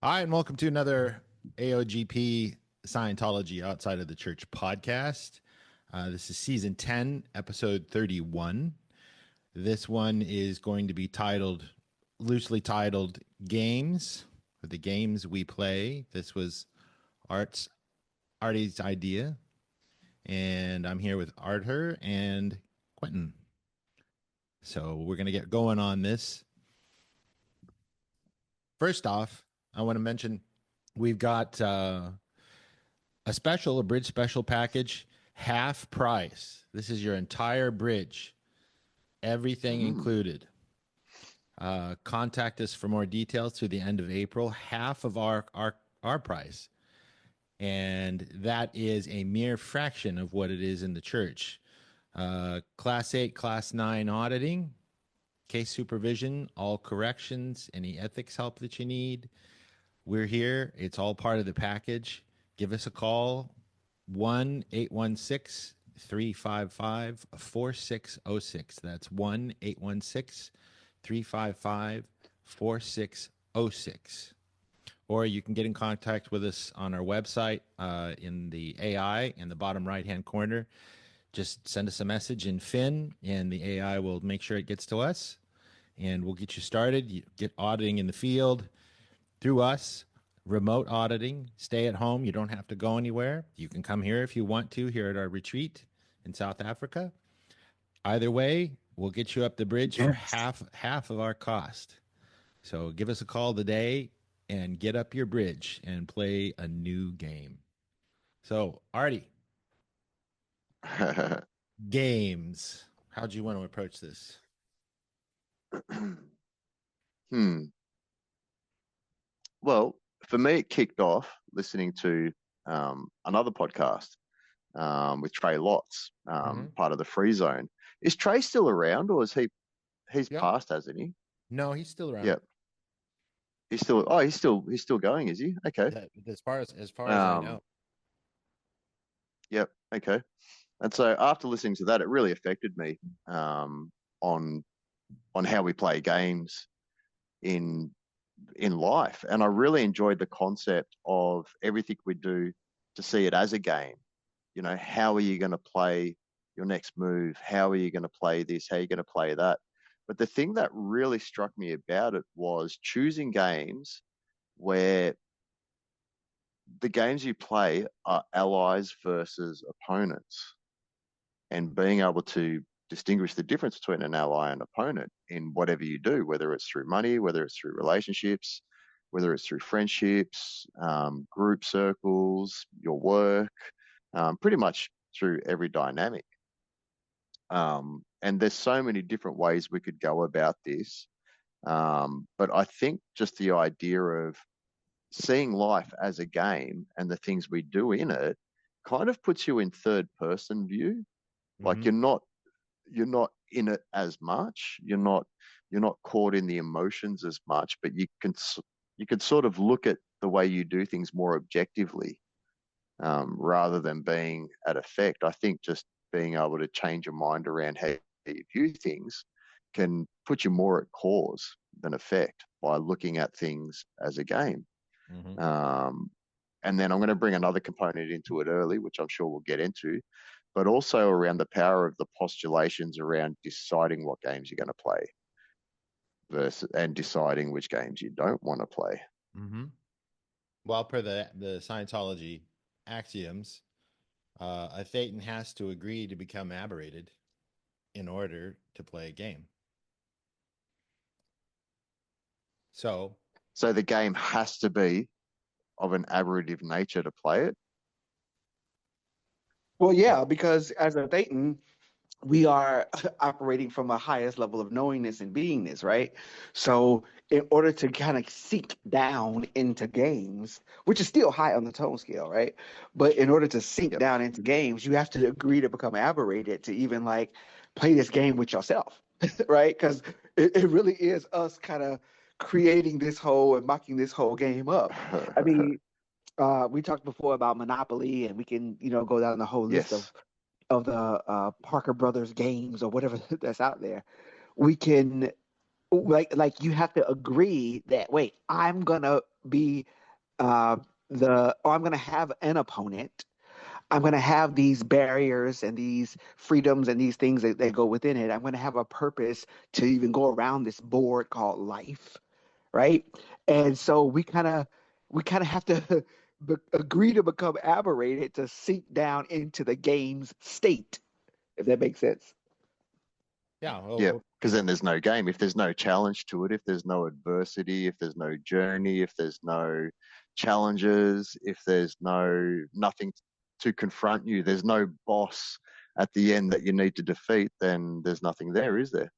Hi, and welcome to another AOGP Scientology Outside of the Church podcast. This is season 10, episode 31. This one is going to be loosely titled Games, or the Games We Play. This was Artie's idea, and I'm here with Arthur and Quentin. So we're going to get going on this. First off, I want to mention we've got a bridge special package, half price. This is your entire bridge, everything included. Contact us for more details through the end of April. Half of our price, and that is a mere fraction of what it is in the church. Class 8, Class 9 auditing, case supervision, all corrections, any ethics help that you need. We're here. It's all part of the package. Give us a call, 1-816-355-4606. That's 1-816-355-4606. Or you can get in contact with us on our website in the AI in the bottom right-hand corner. Just send us a message in Fin, and the AI will make sure it gets to us, and we'll get you started. You get auditing in the field through us. Remote auditing, stay at home. You don't have to go anywhere. You can come here if you want to, here at our retreat in South Africa. Either way, we'll get you up the bridge for half of our cost. So give us a call today and get up your bridge and play a new game. So, Artie, games. How do you want to approach this? Well, for me, it kicked off listening to another podcast with Trey Lotz, part of the Free Zone. Is Trey still around, or is he's Yep. passed, hasn't he? No, he's still around. Yep. He's still going, is he? Okay. As far as I know. Yep. Okay. And so after listening to that, it really affected me on how we play games in life. And I really enjoyed the concept of everything we do to see it as a game. You know, how are you going to play your next move? How are you going to play this? How are you going to play that? But the thing that really struck me about it was choosing games where the games you play are allies versus opponents, and being able to distinguish the difference between an ally and opponent in whatever you do, whether it's through money, whether it's through relationships, whether it's through friendships, group circles, your work, pretty much through every dynamic. And there's so many different ways we could go about this. But I think just the idea of seeing life as a game and the things we do in it kind of puts you in third person view. Like you're not in it as much. You're not caught in the emotions as much, but you can sort of look at the way you do things more objectively, rather than being at effect. I think just being able to change your mind around how you view things can put you more at cause than effect by looking at things as a game. And then I'm going to bring another component into it early, which I'm sure we'll get into, but also around the power of the postulations around deciding what games you're going to play and deciding which games you don't want to play. Well, per the Scientology axioms, a Thetan has to agree to become aberrated in order to play a game. So the game has to be of an aberrative nature to play it. Well, yeah, because as a Thetan, we are operating from a highest level of knowingness and beingness, right? So in order to kind of sink down into games, which is still high on the tone scale, right? But in order to sink down into games, you have to agree to become aberrated to even like play this game with yourself, right? Because it really is us kind of creating this whole and mocking this whole game up. I mean, we talked before about Monopoly, and we can, go down the whole list of the Parker Brothers games or whatever that's out there. We can like you have to agree that, wait, I'm gonna be or I'm gonna have an opponent. I'm gonna have these barriers and these freedoms and these things that go within it. I'm gonna have a purpose to even go around this board called life, right? And so we kind of have to agree to become aberrated to sink down into the game's state, if that makes sense. Yeah. Yeah, because then there's no game. If there's no challenge to it, if there's no adversity, if there's no journey, if there's no challenges, if there's nothing to confront you, there's no boss at the end that you need to defeat, then there's nothing there, is there?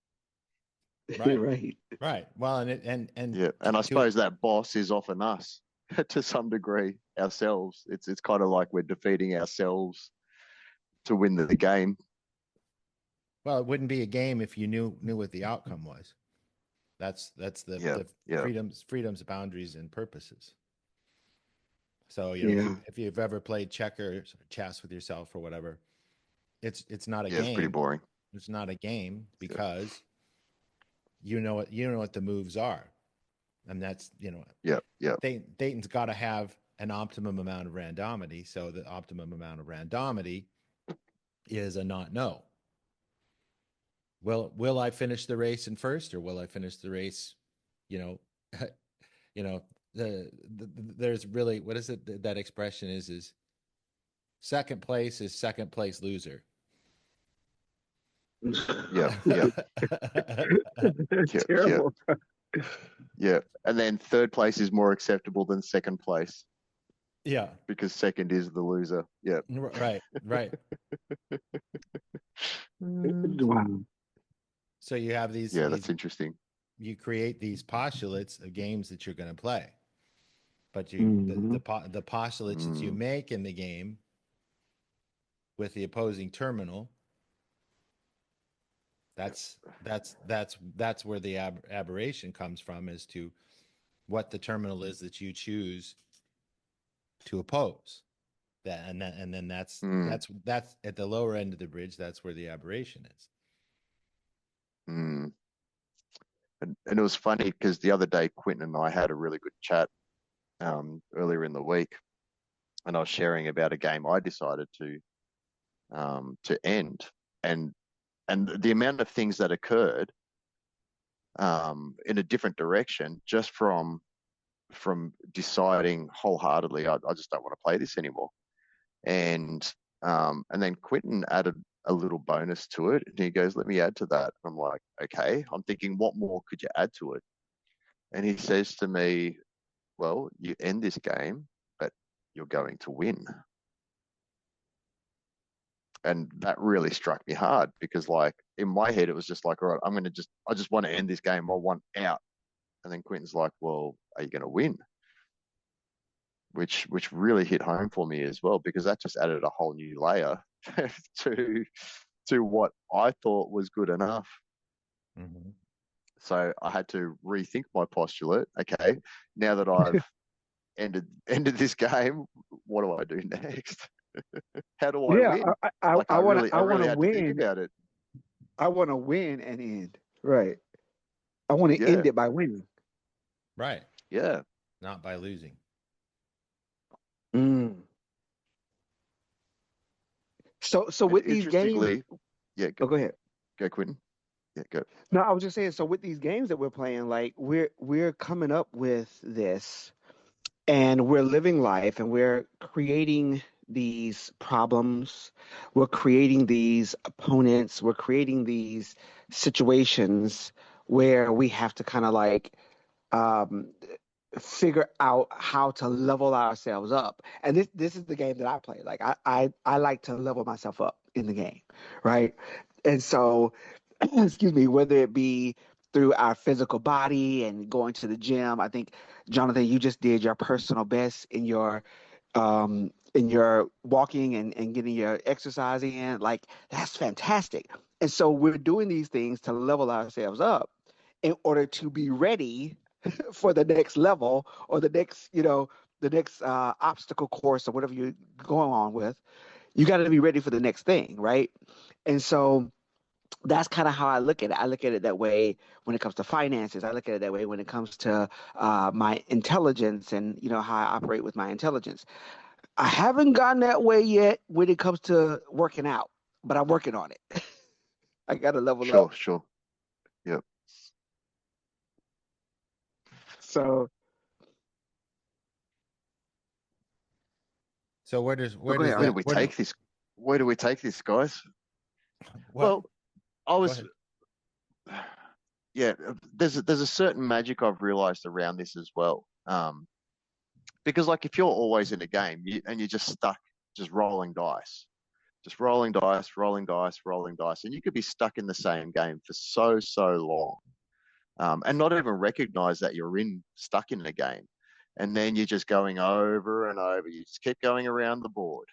Right. Right. Right. Well, and Yeah, and I suppose that boss is often us to some degree, ourselves. It's kind of like we're defeating ourselves to win the game. well, it wouldn't be a game if you knew what the outcome was. That's Yeah, the yeah, freedoms, boundaries, and purposes. So Yeah. if you've ever played checkers or chess with yourself or whatever, it's not a yeah. It's pretty game. boring. It's not a game Yeah, because you know what the moves are, and that's yeah, yeah. Dayton's got to have an optimum amount of randomity. So the optimum amount of randomity is a not no. Will I finish the race in first, or will I finish the race? You know, you know there's really, what is it, that expression is second place is second place loser. Yeah, yeah, That's yeah, yeah, terrible. yeah. And then third place is more acceptable than second place Yeah, because second is the loser. Yeah. right, right. Wow. So you have Yeah, that's interesting. you create these postulates of games that you're going to play, but Hmm. the postulates that you Mm, make in the game with the opposing terminal, that's where the aberration comes from, as to what the terminal is that you choose to oppose. And then mm, that's at the lower end of the bridge. That's where the aberration is. mm. And it was funny because the other day, Quentin and I had a really good chat earlier in the week, and I was sharing about a game I decided to end, and the amount of things that occurred in a different direction just from deciding wholeheartedly, I just don't want to play this anymore. And then Quentin added a little bonus to it, and he goes, "Let me add to that." I'm like, "Okay." I'm thinking, what more could you add to it? And he says to me, "Well, you end this game, but you're going to win." And that really struck me hard because, like, in my head, it was just like, "All right, I just want to end this game. I want out." And then Quentin's like, "Well, are you going to win?" Which really hit home for me as well, because that just added a whole new layer to what I thought was good enough. Mm-hmm. So I had to rethink my postulate. Okay, now that I've ended this game, what do I do next? How do I Yeah, win? I, I, Like I want to, I I want really to had to think win. about it. I want to win and end. Right. I want to end Yeah, it by winning. Right, yeah. not by losing. Mm. So And with these games, interestingly, yeah, oh, go ahead. go Quentin. Yeah, go. No, I was just saying. So with these games that we're playing, like we're coming up with this, and we're living life, and we're creating these problems, we're creating these opponents, we're creating these situations where we have to kind of like um, figure out how to level ourselves up. And this is the game that I play. Like I like to level myself up in the game, right? And so, excuse me, whether it be through our physical body and going to the gym. I think, Jonathan, you just did your personal best in your walking and getting your exercise in. Like that's fantastic. And so we're doing these things to level ourselves up in order to be ready for the next level or the next obstacle course or whatever you're going on with. You got to be ready for the next thing, right? And so that's kind of how I look at it. I look at it that way when it comes to finances. I look at it that way when it comes to my intelligence and how I operate with my intelligence. I haven't gotten that way yet when it comes to working out, but I'm working on it. I got to level up. Sure. Yep. So, So where does go ahead, Where do Art. we take this? Where do we take this, guys? well, Well, I go was, ahead. yeah. There's a certain magic I've realized around this as well. Because like if you're always in a game and you're just stuck, just rolling dice, just rolling dice, rolling dice, rolling dice, and you could be stuck in the same game for so long, and not even recognize that you're stuck in a game, and then you're just going over and over. You just keep going around the board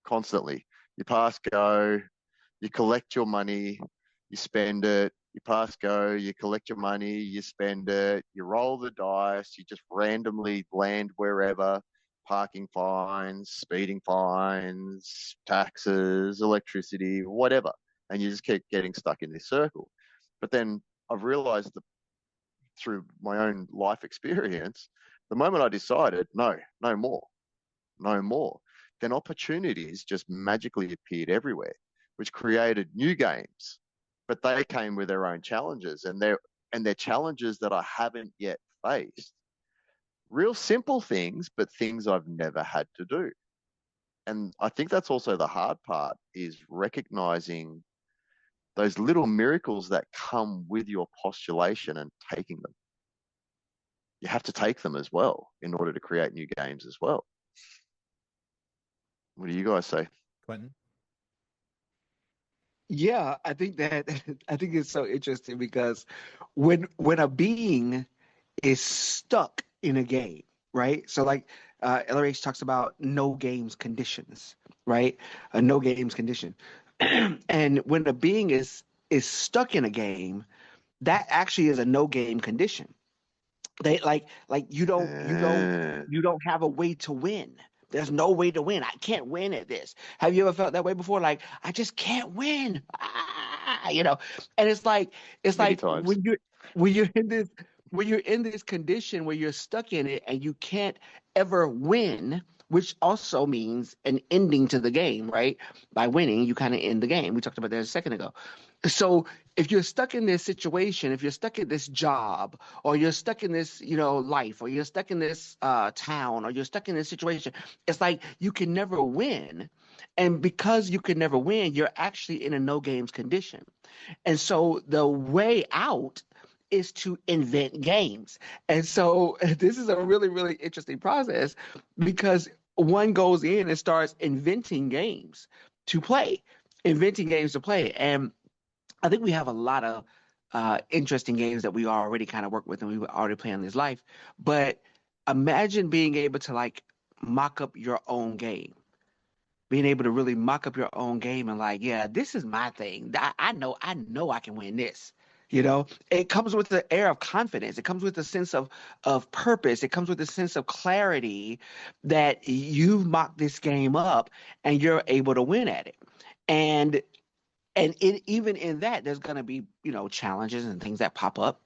constantly. You pass go, you collect your money, you spend it, you pass go, you collect your money, you spend it, you roll the dice, you just randomly land wherever, parking fines, speeding fines, taxes, electricity, whatever. And you just keep getting stuck in this circle. But then I've realized that through my own life experience, the moment I decided, no more, no more, then opportunities just magically appeared everywhere, which created new games. But they came with their own challenges, and they're challenges that I haven't yet faced. Real simple things, but things I've never had to do. And I think that's also the hard part is recognizing those little miracles that come with your postulation and taking them. You have to take them as well in order to create new games as well. What do you guys say? Quentin? Yeah, I think that I think it's so interesting because when a being is stuck in a game, right? So like LRH talks about no games conditions, right? A no games condition. And when a being is stuck in a game, that actually is a no game condition. They like Uh, you don't have a way to win. There's no way to win. I can't win at this. Have you ever felt that way before? Like I just can't win. And it's Many like times. when you're in this when you're in this condition where you're stuck in it and you can't ever win, which also means an ending to the game, right? By winning, you kind of end the game. We talked about that a second ago. So if you're stuck in this situation, if you're stuck in this job, or you're stuck in this, life, or you're stuck in this town, or you're stuck in this situation, it's like you can never win. And because you can never win, you're actually in a no games condition. And so the way out is to invent games. And so this is a really, really interesting process because one goes in and starts inventing games to play. And I think we have a lot of interesting games that we already kind of work with and we already play in this life. But imagine being able to like mock up your own game, being able to really mock up your own game and like, yeah, this is my thing. I know I can win this. It comes with the air of confidence. It comes with a sense of purpose. It comes with a sense of clarity that you've mocked this game up and you're able to win at it. And even in that, there's gonna be, challenges and things that pop up,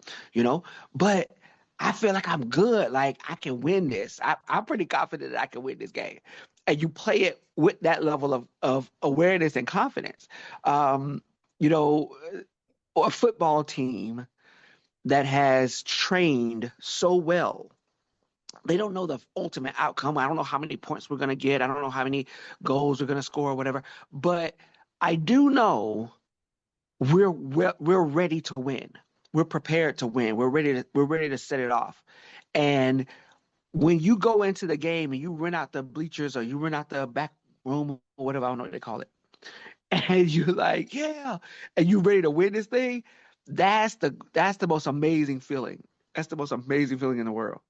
but I feel like I'm good. Like I can win this. I'm pretty confident that I can win this game. And you play it with that level of awareness and confidence. Um, you know, a football team that has trained so well, they don't know the ultimate outcome. I don't know how many points we're gonna get. I don't know how many goals we're gonna score or whatever. But I do know we're ready to win. We're prepared to win. We're ready to set it off. And when you go into the game and you run out the bleachers or you run out the back room or whatever, I don't know what they call it, and you're like, yeah, and you're ready to win this thing, that's the most amazing feeling. That's the most amazing feeling in the world.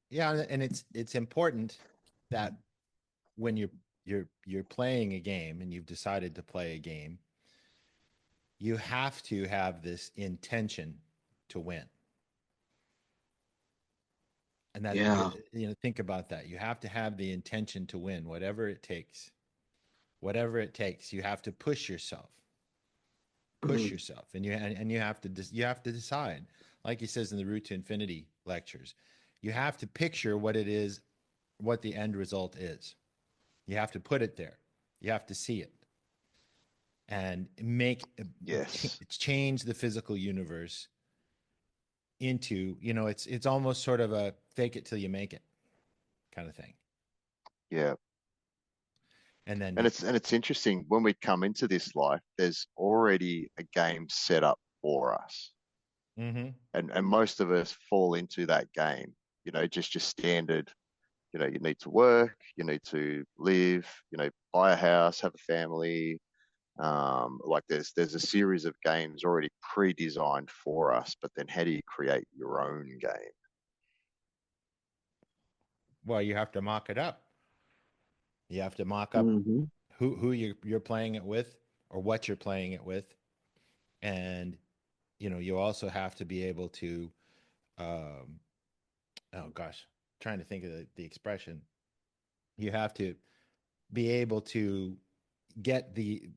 Yeah, and it's important that when you're playing a game and you've decided to play a game, you have to have this intention to win. And that, Yeah. think about that. You have to have the intention to win, whatever it takes. Whatever it takes, you have to push yourself. push yourself, and you have to you have to decide, like he says in the Route to Infinity lectures, you have to picture what it is, what the end result is. You have to put it there. You have to see it and Yes. change the physical universe into, it's almost sort of a fake it till you make it kind of thing. Yeah. And then it's interesting when we come into this life, there's already a game set up for us. mm-hmm. And most of us fall into that game, just your standard, you need to work, you need to live, buy a house, have a family. Like there's a series of games already pre-designed for us, but then how do you create your own game? Well, you have to mock it up. You have to mock up Mm-hmm. who you're playing it with, or what you're playing it with, and you also have to be able to, um, oh gosh, trying to think of the expression. You have to be able to get the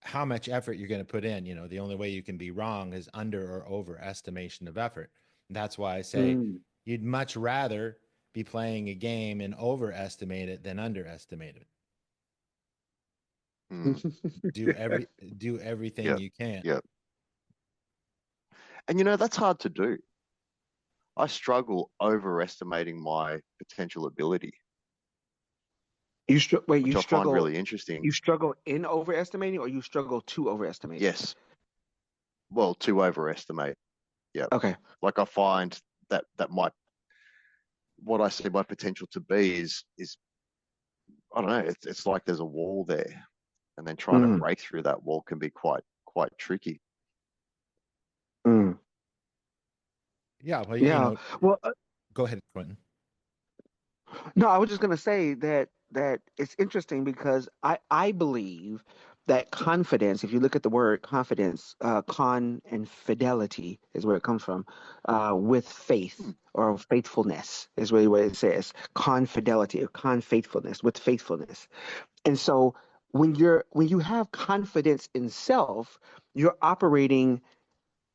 how much effort you're going to put in. The only way you can be wrong is under or overestimation of effort. And that's why I say you'd much rather be playing a game and overestimate it than underestimate it. Mm. Do everything Yep. you can. Yep. And that's hard to do. I struggle overestimating my potential ability, Wait, which I find really interesting. you struggle in overestimating, or you struggle to overestimate? Yes. Well, to overestimate. Yeah. Okay. Like I find that what I see my potential to be is I don't know, it's like there's a wall there, and then trying to Mm. break through that wall can be quite tricky. Mm. Yeah, well, Yeah. Well, go ahead, Quentin. no, I was just going to say that it's interesting because I believe that confidence, if you look at the word confidence, con and fidelity is where it comes from, with faith or faithfulness is really what it says. Con fidelity or con faithfulness, with faithfulness. And so when you have confidence in self, you're operating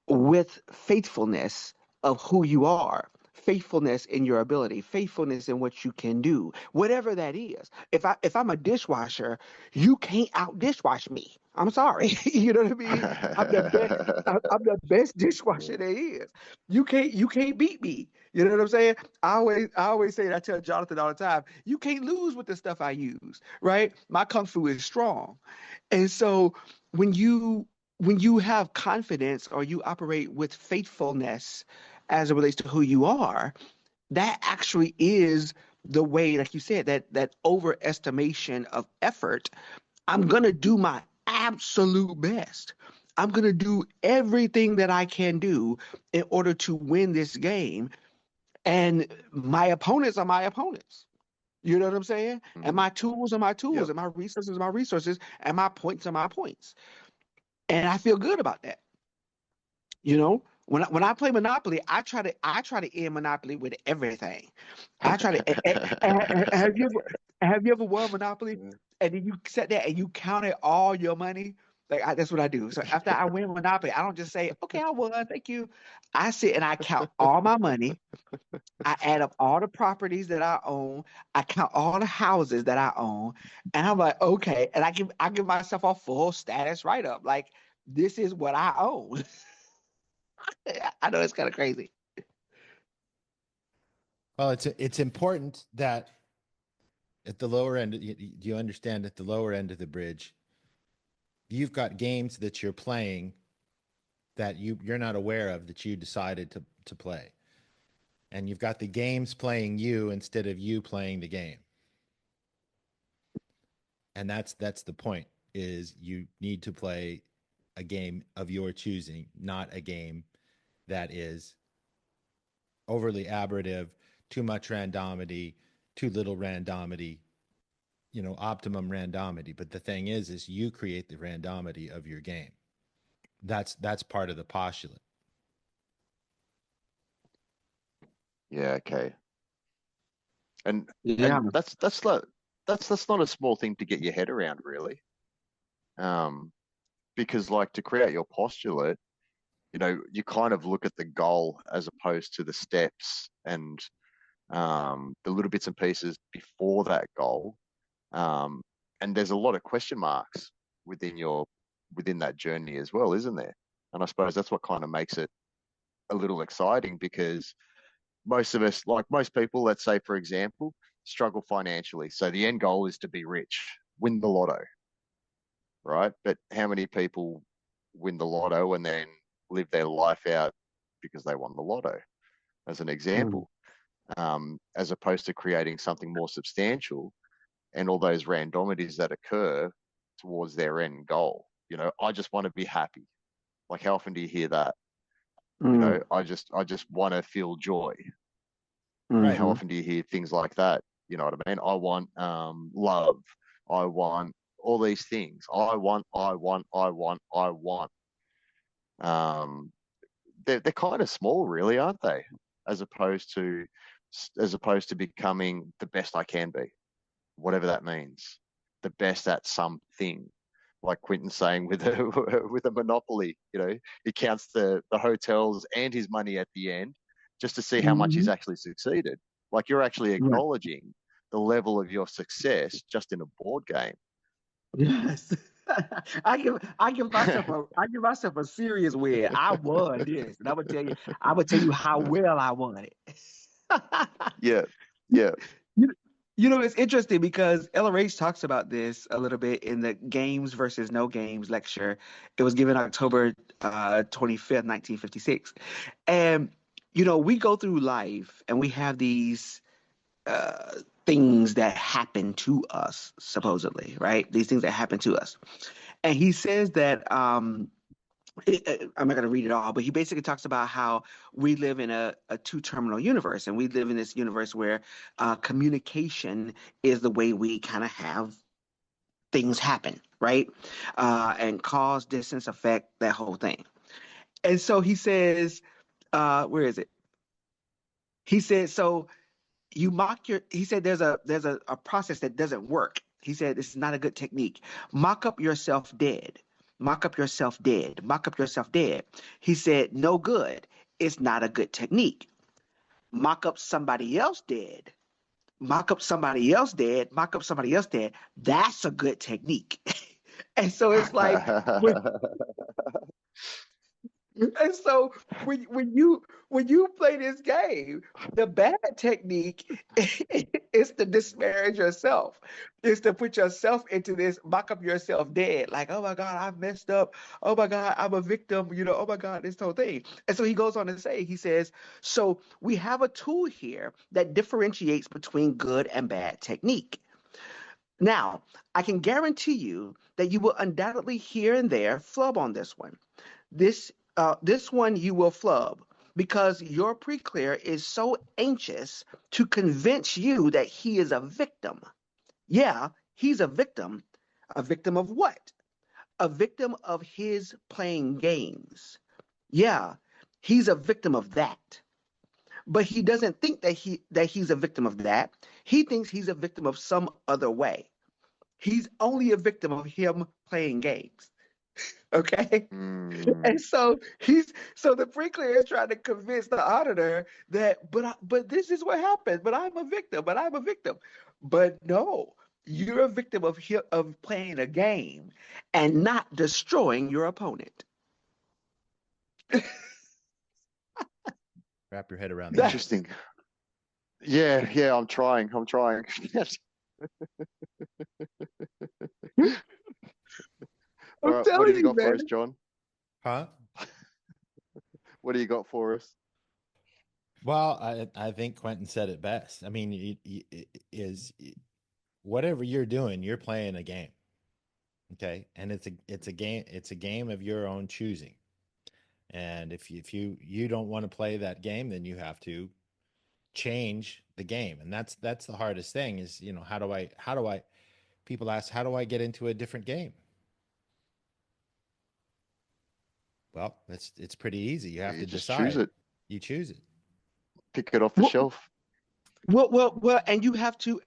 with faithfulness of who you are, faithfulness in your ability, faithfulness in what you can do, whatever that is. If I'm a dishwasher, you can't out dishwash me. I'm sorry. You know what I mean? I'm the best. I'm the best dishwasher there is. You can't beat me. You know what I'm saying? I always say that. I tell Jonathan all the time. You can't lose with the stuff I use. Right? My kung fu is strong, and so when you when you have confidence or you operate with faithfulness as it relates to who you are, that actually is the way, like you said, that overestimation of effort. I'm gonna do my absolute best. I'm gonna do everything that I can do in order to win this game. And my opponents are my opponents. You know what I'm saying? And my tools are my tools, Yep. and my resources are my resources, and my points are my points. And I feel good about that. When I play Monopoly, I try to end Monopoly with everything. I try to. Have you ever won Monopoly and then you sat there and you counted all your money? That's what I do. So after I win Monopoly, I don't just say, "Okay, I won, thank you." I sit and I count all my money. I add up all the properties that I own. I count all the houses that I own, and I'm like, okay. And I give myself a full status write up. Like, this is what I own. I know it's kind of crazy. Well, it's important that at the lower end, you understand at the lower end of the bridge, you've got games that you're playing that you're not aware of, that you decided to play, and you've got the games playing you instead of you playing the game. And that's the point, is you need to play a game of your choosing, not a game that is overly aberrative, too much randomity, too little randomity, optimum randomity. But the thing is you create the randomity of your game. That's part of the postulate. Yeah. Okay. And Yeah. that's not a small thing to get your head around, really. Um, because like to create your postulate, you kind of look at the goal as opposed to the steps and the little bits and pieces before that goal. Um, and there's a lot of question marks within that journey as well, isn't there? And I suppose that's what kind of makes it a little exciting, because most of us, like most people, let's say for example, struggle financially. So the end goal is to be rich, win the lotto, right? But how many people win the lotto and then live their life out because they won the lotto, as an example, as opposed to creating something more substantial and all those randomities that occur towards their end goal. I just want to be happy. Like, how often do you hear that? I just want to feel joy. Right. How often do you hear things like that? You know what I mean? I want love. I want all these things. I want, I want, I want, I want. Um, they're kind of small, really, aren't they? As opposed to becoming the best I can be, whatever that means, the best at something. Like Quentin's saying with a with a monopoly, he counts the hotels and his money at the end just to see how much he's actually succeeded. Like, you're actually Right. acknowledging the level of your success just in a board game. Yes. I give myself a serious win. I won this, and I'm gonna tell you how well I won it. Yeah, yeah. You, it's interesting because LRH talks about this a little bit in the games versus no games lecture. It was given October 25th, 1956. And, we go through life and we have these things that happen to us, supposedly, right? These things that happen to us. And he says that I'm not going to read it all, but he basically talks about how we live in a two-terminal universe, and we live in this universe where communication is the way we kind of have things happen, right? And cause, distance, effect, that whole thing. And so he says, where is it? He said, so he said there's a process that doesn't work. He said this is not a good technique. Mock up yourself dead. Mock up yourself dead. Mock up yourself dead. He said no good. It's not a good technique. Mock up somebody else dead. Mock up somebody else dead. Mock up somebody else dead. That's a good technique. And so it's like and so when you play this game, the bad technique is to disparage yourself. Is to put yourself into this, mock up yourself dead. Like, oh my God, I've messed up. Oh my God, I'm a victim. Oh my God, this whole thing. And so he goes on to say, he says, so we have a tool here that differentiates between good and bad technique. Now, I can guarantee you that you will undoubtedly here and there flub on this one. This one you will flub because your pre-clear is so anxious to convince you that he is a victim. Yeah, he's a victim. A victim of what? A victim of his playing games. Yeah, he's a victim of that. But he doesn't think that he's a victim of that. He thinks he's a victim of some other way. He's only a victim of him playing games. Okay. And so the pre-clear is trying to convince the auditor that, but this is what happened. But I'm a victim. But I'm a victim. But no, you're a victim of playing a game and not destroying your opponent. Wrap your head around that. Interesting. Yeah, I'm trying. All right, what have you got for us, John? Huh? What do you got for us? Well, I think Quentin said it best. I mean, whatever you're doing, you're playing a game. Okay, and it's a game of your own choosing. And if you don't want to play that game, then you have to change the game. And that's the hardest thing is, how do I people ask, how do I get into a different game? Well, it's pretty easy. You have to just decide. choose it. You choose it. Pick it off the shelf. Well, and you have to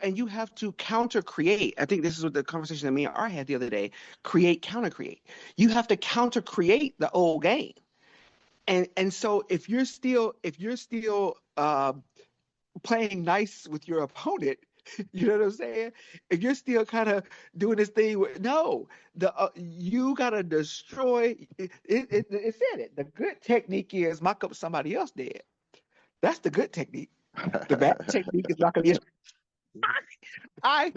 counter create. I think this is what the conversation that me and R had the other day. Create, counter create. You have to counter create the old game. And so if you're still playing nice with your opponent, you know what I'm saying? If you're still kind of doing this thing with no, you gotta destroy it said it. The good technique is mock up somebody else dead. That's the good technique. The bad technique is not gonna be. I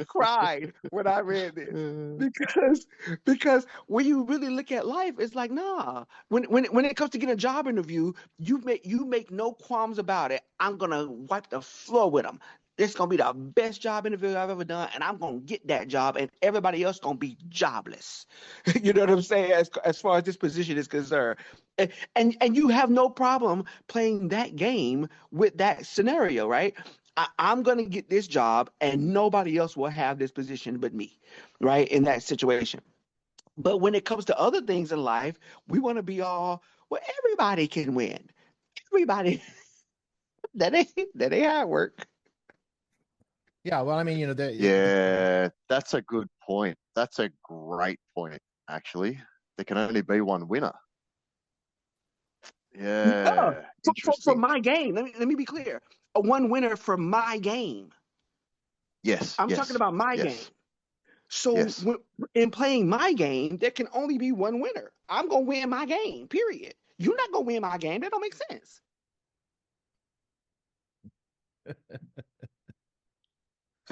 cried when I read this because when you really look at life, it's like nah. When it comes to getting a job interview, you make no qualms about it. I'm gonna wipe the floor with them. It's gonna be the best job interview I've ever done, and I'm gonna get that job, and everybody else gonna be jobless. You know what I'm saying? As far as this position is concerned, and you have no problem playing that game with that scenario, right? I'm going to get this job and nobody else will have this position but me, right? In that situation. But when it comes to other things in life, we want to be all, well, everybody can win. Everybody, that ain't how it work. Yeah, well, I mean, Yeah, that's a good point. That's a great point, actually. There can only be one winner. No, Yeah, for interesting. my game, let me be clear. A one winner for my game. Yes, I'm talking yes, about my game. yes, So yes. in playing my game, there can only be one winner. I'm gonna win my game. Period. You're not gonna win my game. That don't make sense.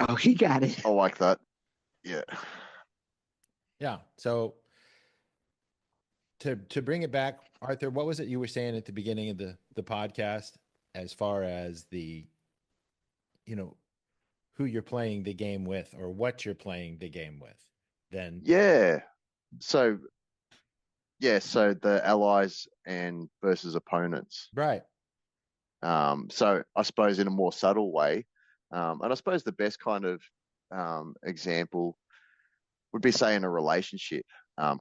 Oh, he got it. I like that. Yeah. yeah. So to bring it back, Arthur, what was it you were saying at the beginning of the podcast as far as the, you know, who you're playing the game with or what you're playing the game with? Then Yeah. So, so the allies and versus opponents. right. So I suppose in a more subtle way, and I suppose the best kind of example would be, say, in a relationship.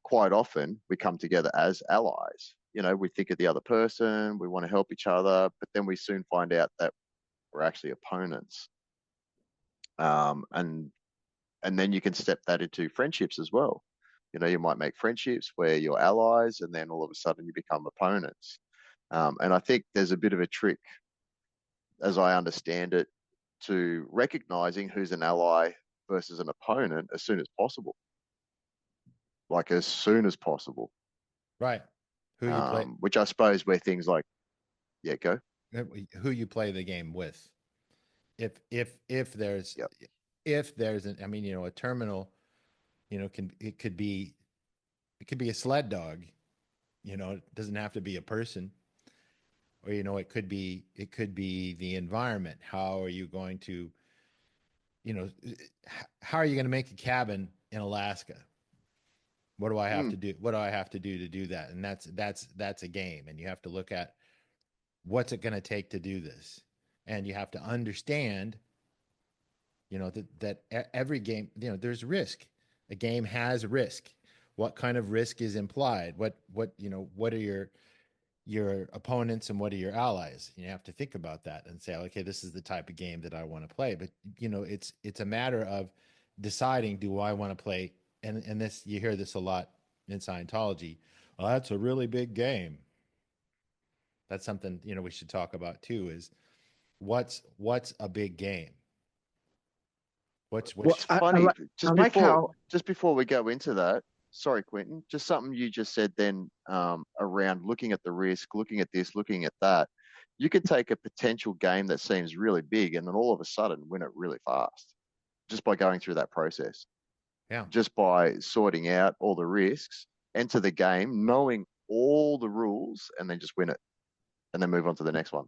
Quite often we come together as allies. You know, we think of the other person, we want to help each other, but then we soon find out that we're actually opponents. And then you can step that into friendships as well. You know, you might make friendships where you're allies, and then all of a sudden you become opponents. And I think there's a bit of a trick, as I understand it, to recognizing who's an ally versus an opponent as soon as possible, like as soon as possible. Right. Who you play Which I suppose where things like, yeah, go. who you play the game with. If there's Yep. if there's an, I mean, a terminal, it could be a sled dog, it doesn't have to be a person. Or it could be the environment. How are you going to, you know, how are you going to make a cabin in Alaska? What do I have Mm, to do? What do I have to do to do that? And that's a game, and you have to look at what's it going to take to do this, and you have to understand, that every game, there's risk. A game has risk. What kind of risk is implied? What are your opponents and what are your allies? You have to think about that and say, okay, this is the type of game that I want to play. But it's a matter of deciding, do I want to play? And this, you hear this a lot in Scientology. Well, that's a really big game. That's something we should talk about too. Is what's a big game? What's Well, it's I funny. like I like how Just before we go into that, sorry, Quentin, just something you just said then, around looking at the risk, looking at this, looking at that. You could take a potential game that seems really big and then all of a sudden win it really fast just by going through that process, yeah, just by sorting out all the risks, enter the game, knowing all the rules, and then just win it and then move on to the next one,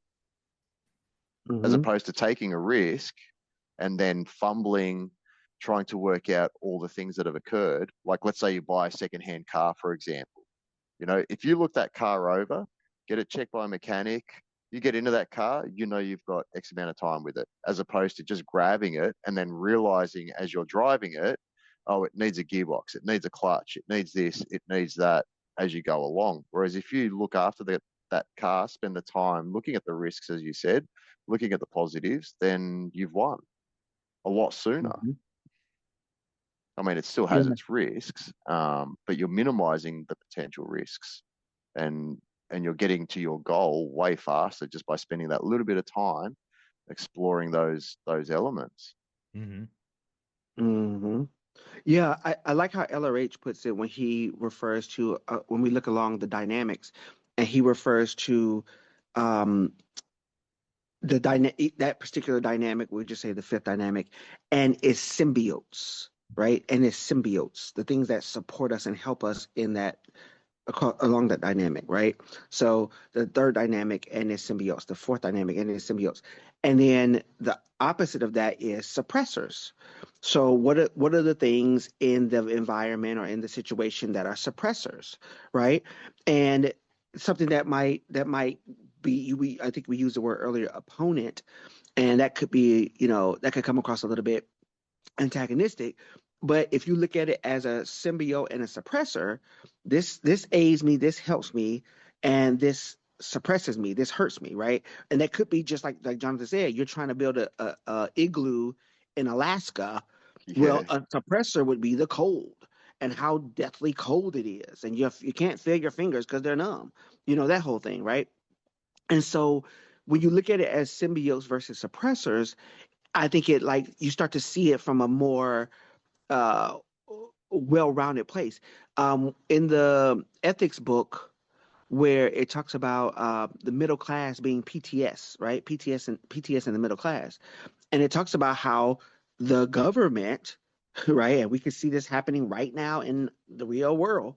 as Mhm. opposed to taking a risk and then fumbling, trying to work out all the things that have occurred. Like, let's say you buy a secondhand car, for example. You know, if you look that car over, get it checked by a mechanic, you get into that car, you've got X amount of time with it, as opposed to just grabbing it and then realizing as you're driving it, oh, it needs a gearbox, it needs a clutch, it needs this, it needs that as you go along. Whereas if you look after that car, spend the time looking at the risks, as you said, looking at the positives, then you've won a lot sooner. Mhm. I mean, it still has its risks, but you're minimizing the potential risks, and you're getting to your goal way faster just by spending that little bit of time exploring those elements. Mm-hmm. Mm-hmm. Yeah, I like how LRH puts it when he refers to when we look along the dynamics, and he refers to um, that particular dynamic. We'll just say the fifth dynamic, and it's symbiotes, right? And it's symbiotes, the things that support us and help us in that along that dynamic, right? So the third dynamic and its symbiotes, the fourth dynamic and its symbiotes, and then the opposite of that is suppressors. So what are the things in the environment or in the situation that are suppressors, right? And something that might be I think we used the word earlier, opponent, and that could be, that could come across a little bit antagonistic. But if you look at it as a symbiote and a suppressor, this aids me, this helps me, and this suppresses me, this hurts me, right? And that could be just like Jonathan said, you're trying to build a igloo in Alaska. Well, Yeah. a suppressor would be the cold and how deathly cold it is, and you can't feel your fingers because they're numb. That whole thing, right? And so when you look at it as symbiotes versus suppressors, I think it like you start to see it from a more uh, well-rounded place. In the ethics book, where it talks about the middle class being PTS, right? PTS in the middle class, and it talks about how the government, right, and we can see this happening right now in the real world.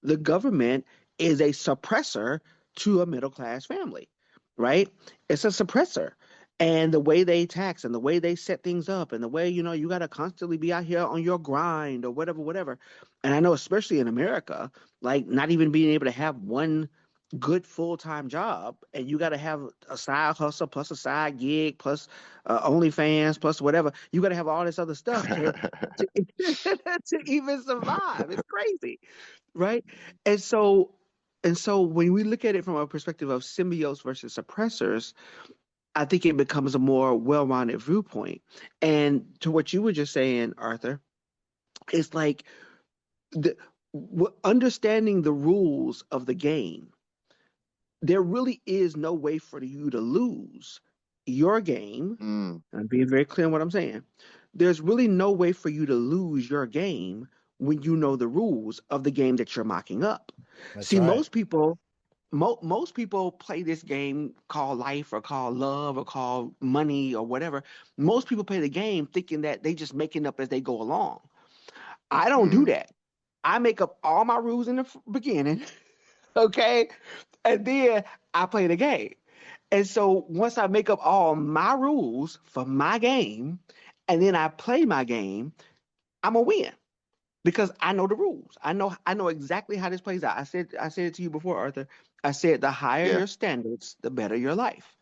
The government is a suppressor to a middle class family, right? It's a suppressor. And the way they tax and the way they set things up and the way, you got to constantly be out here on your grind or whatever, whatever. And I know, especially in America, like not even being able to have one good full-time job, and you got to have a side hustle plus a side gig plus OnlyFans plus whatever. You got to have all this other stuff to to even survive. It's crazy, right? And so when we look at it from a perspective of symbiotes versus suppressors, I think it becomes a more well-rounded viewpoint. And to what you were just saying, Arthur, it's like the understanding the rules of the game. There really is no way for you to lose your game. Mm. And I'm being very clear on what I'm saying. There's really no way for you to lose your game when you know the rules of the game that you're mocking up. That's See, right. most people play this game called life or called love or called money or whatever. Most people play the game thinking that they just making up as they go along. I don't do Mm. that. I make up all my rules in the beginning, okay? And then I play the game. And so once I make up all my rules for my game and then I play my game, I'm gonna win because I know the rules. I know exactly how this plays out. I said it to you before, Arthur. I said the higher Yeah. your standards, the better your life.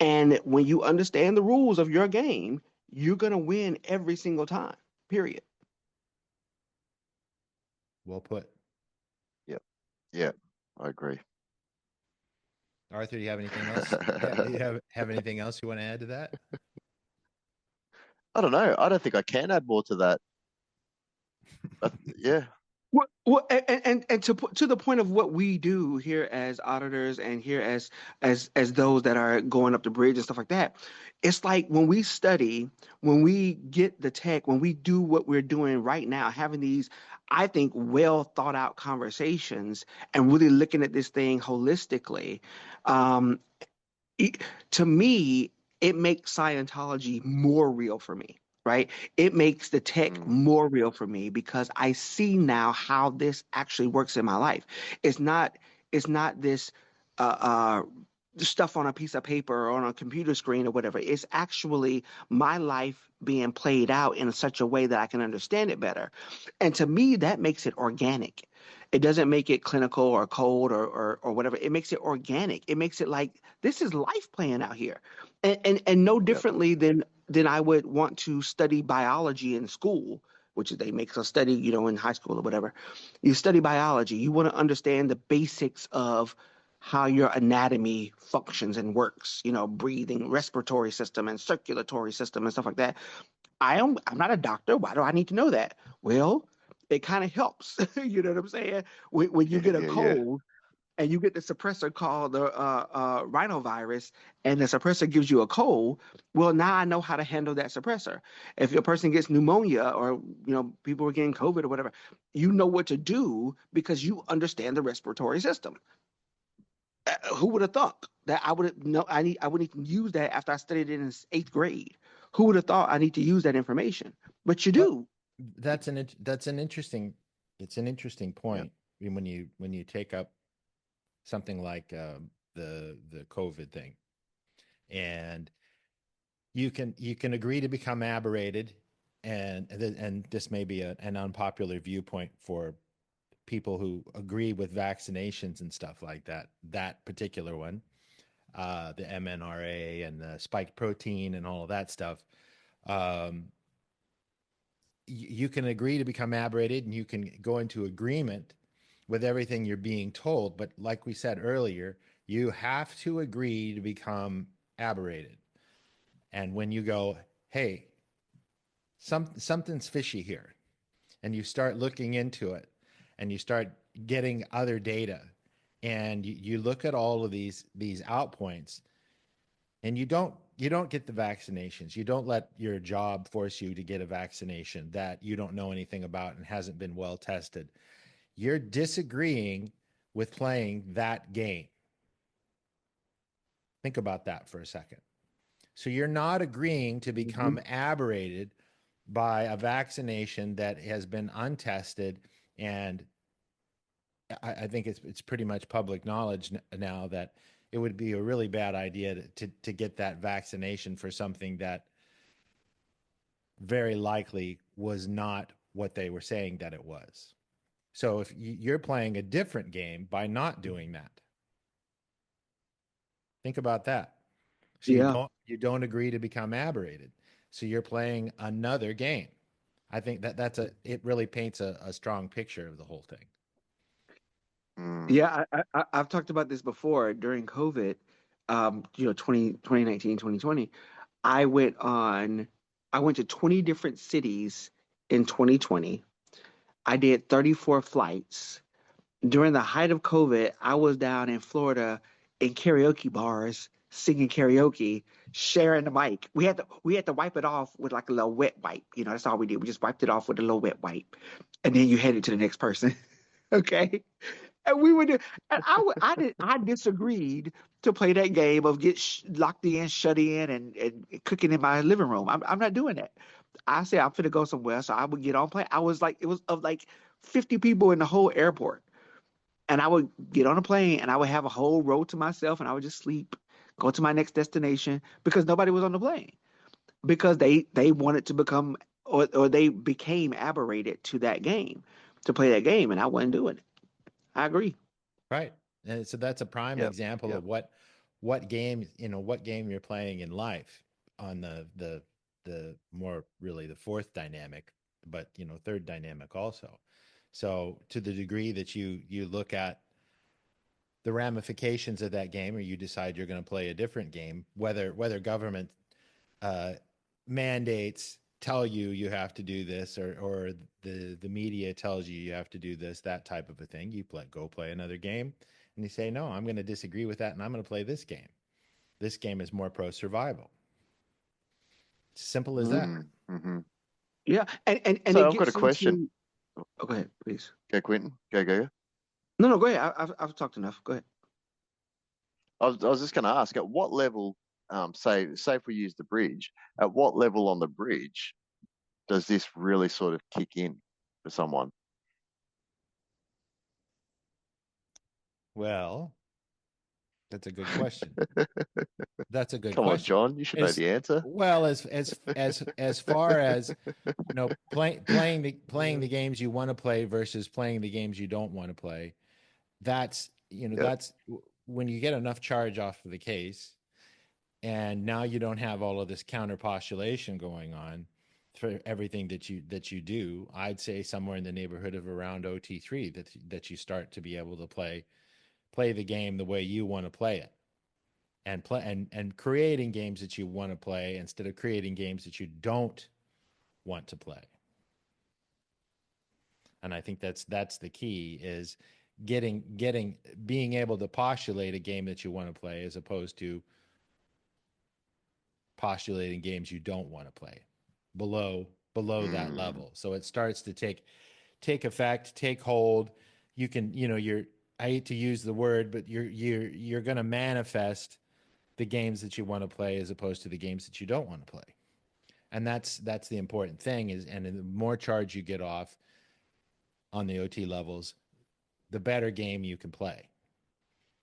And when you understand the rules of your game, you're gonna win every single time. Period. Well put. Yep. Yeah. I agree. Arthur, do you have anything else? Do you have anything else you want to add to that? I don't know. I don't think I can add more to that. Yeah. And to the point of what we do here as auditors and here as those that are going up the bridge and stuff like that, it's like when we study, when we get the tech, when we do what we're doing right now, having these, I think, well thought out conversations and really looking at this thing holistically, um, to me, it makes Scientology more real for me, right? It makes the tech Mm. more real for me because I see now how this actually works in my life. It's not it's not this uh, uh, stuff on a piece of paper or on a computer screen or whatever. It's actually my life being played out in such a way that I can understand it better. And to me, that makes it organic. It doesn't make it clinical or cold or whatever. It makes it organic. It makes it like this is life playing out here, and no Yep. differently than I would want to study biology in school, which they make us study, in high school or whatever. You study biology. You want to understand the basics of how your anatomy functions and works, breathing, respiratory system and circulatory system and stuff like that. I'm not a doctor. Why do I need to know that? Well, it kind of helps. You know what I'm saying? When you Yeah, get a yeah, yeah. cold and you get the suppressor called the rhinovirus, and the suppressor gives you a cold. Well, now I know how to handle that suppressor. If your person gets pneumonia, or people are getting COVID or whatever, you know what to do because you understand the respiratory system. Who would have thought that I would know? I would need to use that after I studied it in eighth grade. Who would have thought I need to use that information? But you Well, do. that's an interesting Yeah. point. I mean, when you take up something like the COVID thing, and you can agree to become aberrated, and this may be an unpopular viewpoint for people who agree with vaccinations and stuff like that. That particular one, the mNRA and the spike protein and all of that stuff. Um, you can agree to become aberrated, and you can go into agreement with everything you're being told. But like we said earlier, you have to agree to become aberrated. And when you go, hey, something's fishy here, and you start looking into it, and you start getting other data, and you look at all of these outpoints, and you don't get the vaccinations. You don't let your job force you to get a vaccination that you don't know anything about and hasn't been well tested. You're disagreeing with playing that game. Think about that for a second. So you're not agreeing to Mhm. become aberrated by a vaccination that has been untested, and I think it's pretty much public knowledge now that it would be a really bad idea to get that vaccination for something that very likely was not what they were saying that it was. So if you're playing a different game by not doing that, think about that. So Yeah. you don't agree to become aberrated. So you're playing another game. I think it really paints a strong picture of the whole thing. Mm. Yeah, I've talked about this before during COVID, 2019, 2020. I went on, I went to 20 different cities in 2020. I did 34 flights. During the height of COVID, I was down in Florida in karaoke bars singing karaoke, sharing the mic. We had to wipe it off with like a little wet wipe. That's all we did. We just wiped it off with a little wet wipe, and then you hand it to the next person. Okay. And we would, and I disagreed to play that game of get locked in, shut in, and cooking in my living room. I'm not doing that. I said I'm finna go somewhere, so I would get on plane. I was like, it was of like 50 people in the whole airport, and I would get on a plane, and I would have a whole row to myself, and I would just sleep, go to my next destination because nobody was on the plane because they wanted to become or they became aberrated to that game to play that game, and I wasn't doing it. I agree. Right. And so that's a prime Yep. example Yep. of what game, what game you're playing in life on the more really the fourth dynamic, but third dynamic also. So to the degree that you look at the ramifications of that game, or you decide you're going to play a different game, whether government uh, mandates tell you have to do this, or the media tells you have to do this, that type of a thing, you go play another game, and you say, no, I'm going to disagree with that, and I'm going to play this game. This game is more pro survival. Simple as that. Mm. Mm-hmm. Yeah, and it So I've got a gets question. into. Oh, go ahead, please. Go, Quentin. Go. No, go ahead. I've talked enough. Go ahead. I was just going to ask, at what level, say if we use the bridge, at what level on the bridge does this really sort of kick in for someone? Well, that's a good question. That's a good Come on, question. John, you should know As the answer. well as far as playing the games you want to play versus playing the games you don't want to play. That's Yep. that's when you get enough charge off of the case, and now you don't have all of this counter postulation going on for everything that you do. I'd say somewhere in the neighborhood of around OT3 that you start to be able to play play the game the way you want to play it, and creating games that you want to play instead of creating games that you don't want to play. And I think that's the key, is being able to postulate a game that you want to play as opposed to postulating games you don't want to play below that level. So it starts to take effect, take hold. You can, I hate to use the word, but you're going to manifest the games that you want to play as opposed to the games that you don't want to play. And that's the important thing, is, and the more charge you get off on the OT levels, the better game you can play,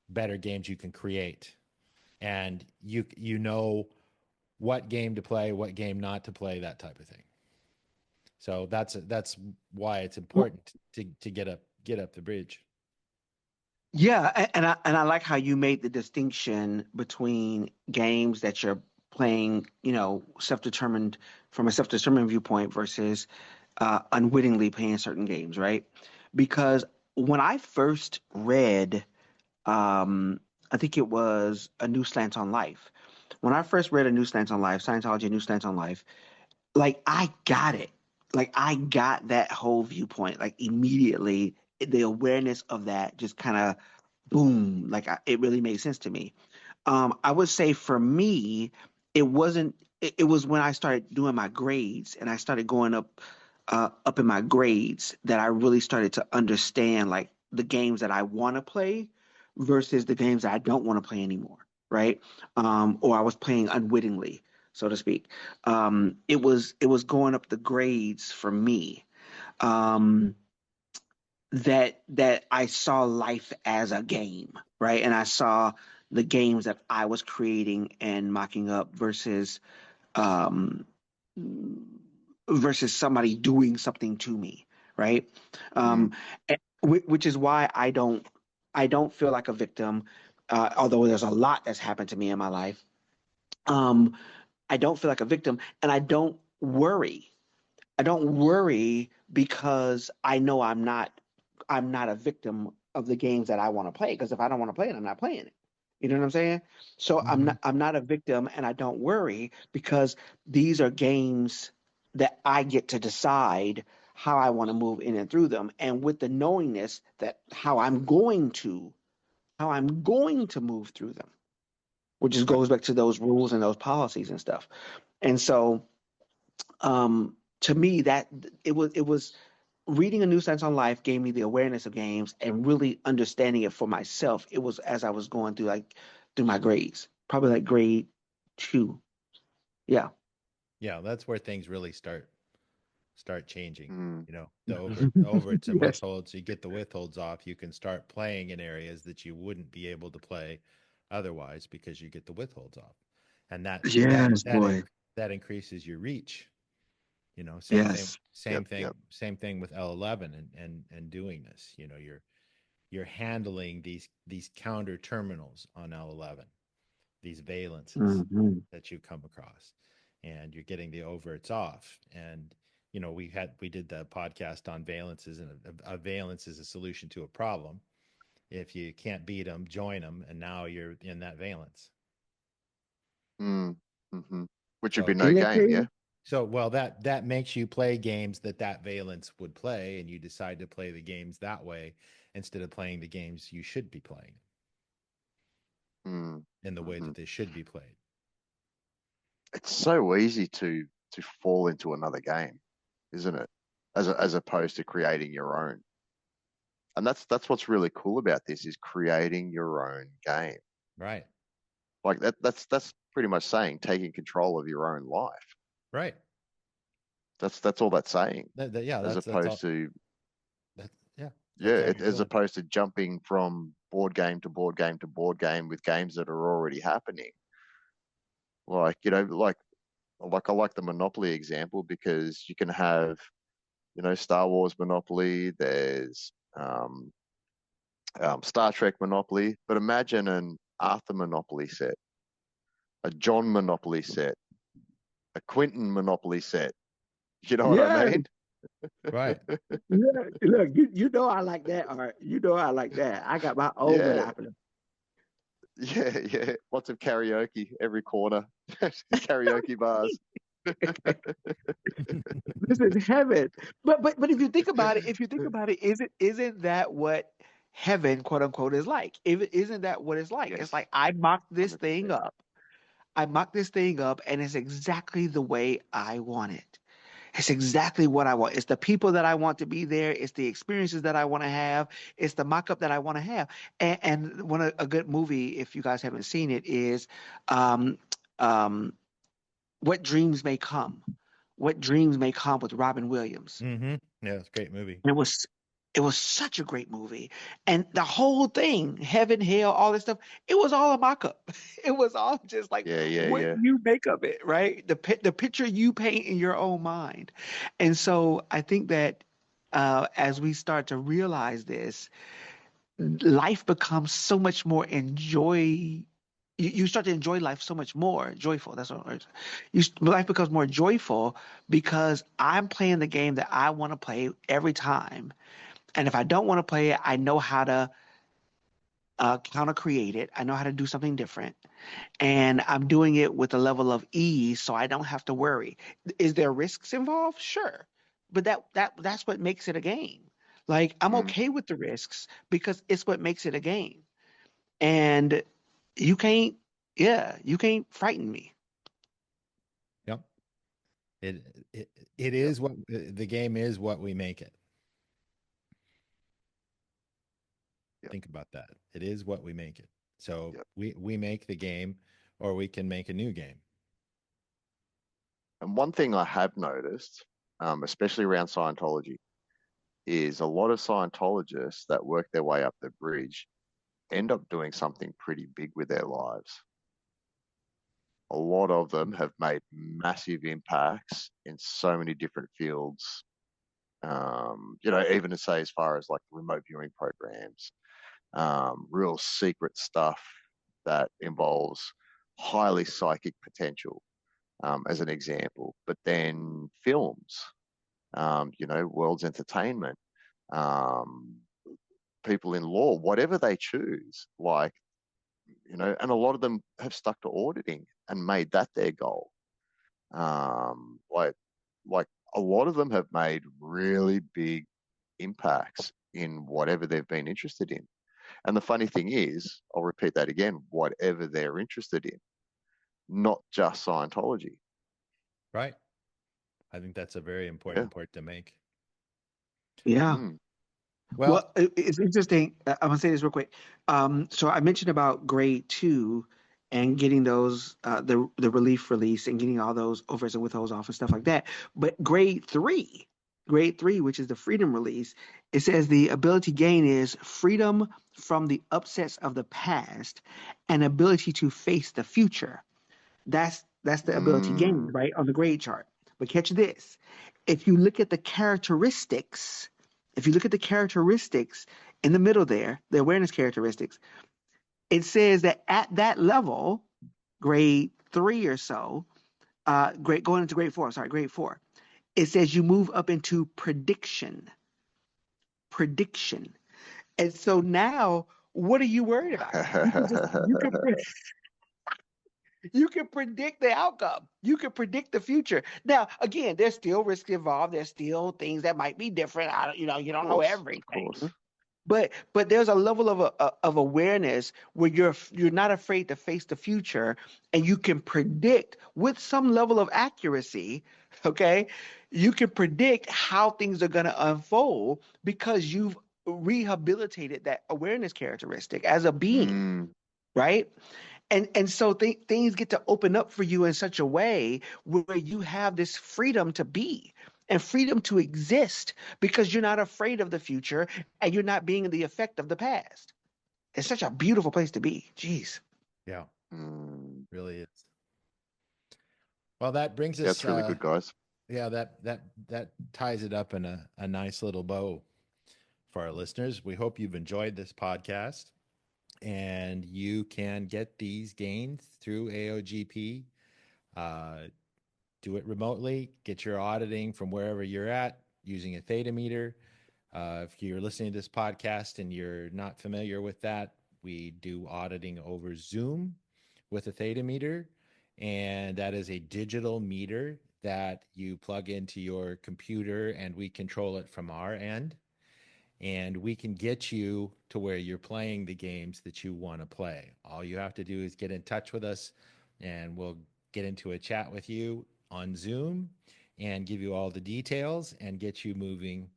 better games you can create, and you know what game to play, what game not to play, that type of thing. So that's why it's important to get up the bridge. Yeah, and I like how you made the distinction between games that you're playing, self-determined, from a self-determined viewpoint, versus unwittingly playing certain games, right? Because when I first read, I think it was A New Slant on Life. When I first read A New Slant on Life, Scientology, A New Slant on Life, like I got it. Like I got that whole viewpoint. Like immediately, the awareness of that just kind of boom. Like it really made sense to me. I would say for me, it wasn't. It was when I started doing my grades and I started going up in my grades, that I really started to understand like the games that I want to play versus the games that I don't want to play anymore, right? Or I was playing unwittingly, so to speak. It was going up the grades for me, that I saw life as a game, right? And I saw the games that I was creating and mocking up um, versus somebody doing something to me, right? Um, which is why I don't feel like a victim, although there's a lot that's happened to me in my life. Um, I don't feel like a victim, and I don't worry. I don't worry because I know I'm not a victim of the games that I want to play. Because if I don't want to play it, I'm not playing it. You know what I'm saying? So I'm not a victim, and I don't worry because these are games that I get to decide how I want to move in and through them, and with the knowingness that how I'm going to move through them, which just goes back to those rules and those policies and stuff. And so, to me, that it was reading A New Sense on Life gave me the awareness of games and really understanding it for myself. It was as I was going through my grades, probably like grade 2. Yeah. Yeah, that's where things really start changing. Mm. The overts and Yes. withholds. You get the withholds off, you can start playing in areas that you wouldn't be able to play otherwise because you get the withholds off, and Yes, boy. that increases your reach. Same thing, Yes. Yep, yep. same thing with L11 and doing this. You're handling these counter terminals on L11, these valences Hmm. that you come across, and you're getting the overts off. And we did the podcast on valences, and a valence is a solution to a problem. If you can't beat them, join them, and now you're in that valence. Mm. Mm-hmm. Which would So be no Isn't that game, yeah? crazy? well, that makes you play games that valence would play, and you decide to play the games that way instead of playing the games you should be playing Mm. in the way Mm-hmm. that they should be played. It's so easy to fall into another game, isn't it? As opposed to creating your own. And that's what's really cool about this, is creating your own game. Right. Like that's pretty much saying taking control of your own life. Right. That's all that's saying. Yeah, As that's all. opposed to Yeah, yeah, that's all you're as doing. opposed to jumping from board game to board game to board game with games that are already happening. Like, like I like the Monopoly example, because you can have, Star Wars Monopoly, there's Star Trek Monopoly, but imagine an Arthur Monopoly set, a John Monopoly set, a Quentin Monopoly set. You know what I Yes. mean? Right. Look, you know I like that art. You know I like that. I got my own Yeah, monopoly. yeah. Lots of karaoke every corner, karaoke bars. This is heaven. But if you think about it, isn't that what heaven, quote unquote, is like? Isn't that what it's like? It's Yes, like I mocked this thing 100%. up. I mocked this thing up, and it's exactly the way I want it. It's exactly what I want. It's the people that I want to be there. It's the experiences that I want to have. It's the mock-up that I want to have. And one a good movie, if you guys haven't seen it, is um, um, What Dreams May Come. What Dreams May Come with Robin Williams. Mm-hmm. Yeah, it's a great movie. It was such a great movie. And the whole thing, heaven, hell, all this stuff, it was all a mock-up. It was all just like Yeah, yeah, what yeah. you make of it, right? The picture you paint in your own mind. And so I think that as we start to realize this, life becomes so much more you start to enjoy life so much more joyful. That's what life becomes more joyful because I'm playing the game that I want to play every time. And if I don't want to play it, I know how to counter create it. I know how to do something different. And I'm doing it with a level of ease so I don't have to worry. Is there risks involved? Sure. But that's what makes it a game. Like I'm Mm. okay with the risks because it's what makes it a game. And you can't, you can't frighten me. Yep. It Yep, is what the game is what we make it. yep, Think about that. It is what we make it. So yep. we make the game, or we can make a new game. And one thing I have noticed, especially around Scientology, is a lot of Scientologists that work their way up the bridge end up doing something pretty big with their lives. A lot of them have made massive impacts in so many different fields. Even to say as far as like remote viewing programs, real secret stuff that involves highly psychic potential, as an example. But then films, world's entertainment, um, people in law, whatever they choose, and a lot of them have stuck to auditing and made that their goal. Um, like, like a lot of them have made really big impacts in whatever they've been interested in. And the funny thing is, I'll repeat that again, whatever they're interested in, not just Scientology. Right. I think that's a very Yeah. important point to make. Yeah. Mm. Well, Well, it's interesting. I'm gonna say this real quick. So I mentioned about grade two and getting those the relief release and getting all those overs and withholds off and stuff like that. But grade three, which is the freedom release, it says the ability gain is freedom from the upsets of the past and ability to face the future. That's the ability gain, Mm. right, on the grade chart. But catch this. If you look at the characteristics, if you look at the characteristics in the middle there, the awareness characteristics, it says that at that level, grade three or so, grade going into grade four, sorry, grade four, it says you move up into prediction. Prediction. And so now, what are you worried about? You can predict the outcome. You can predict the future. Now, again, there's still risk involved. There's still things that might be different. You Of don't know course, of everything. course. But there's a level of awareness where you're not afraid to face the future, and you can predict with some level of accuracy. Okay, you can predict how things are going to unfold because you've rehabilitated that awareness characteristic as a being, Mm. right? And so things get to open up for you in such a way where you have this freedom to be and freedom to exist because you're not afraid of the future and you're not being the effect of the past. It's such a beautiful place to be. Jeez. yeah, Mm. really is. Well, that brings us That's really good, guys. yeah, that ties it up in a nice little bow for our listeners. We hope you've enjoyed this podcast, and you can get these gains through AOGP. Uh, do it remotely, get your auditing from wherever you're at. using a theta meter. If you're listening to this podcast and you're not familiar with that, we do auditing over Zoom with a theta meter. And that is a digital meter that you plug into your computer and we control it from our end. And we can get you to where you're playing the games that you want to play. All you have to do is get in touch with us and we'll get into a chat with you on Zoom and give you all the details and get you moving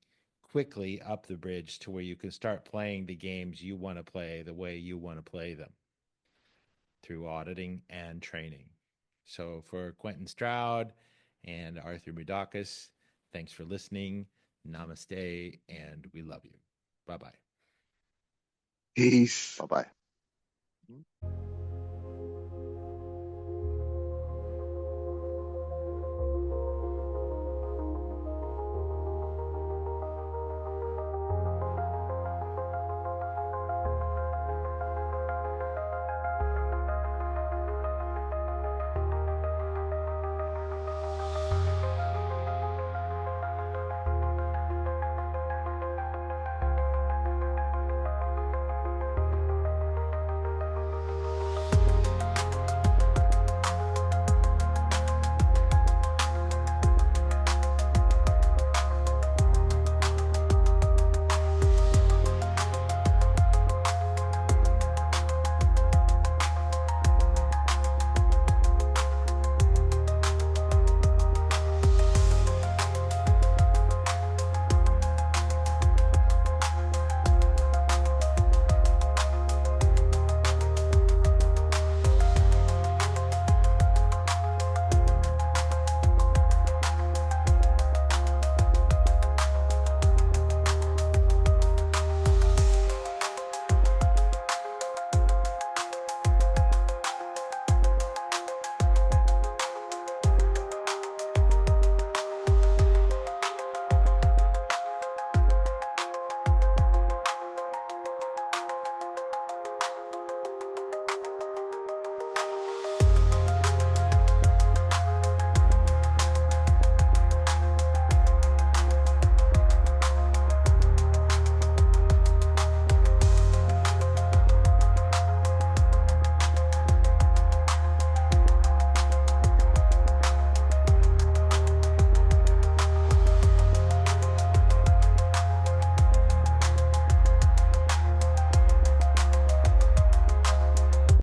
quickly up the bridge to where you can start playing the games you want to play the way you want to play them through auditing and training. So for Quentin Stroud and Arthur Mudakis, thanks for listening. Namaste, and we love you. Bye-bye. Peace. Bye bye.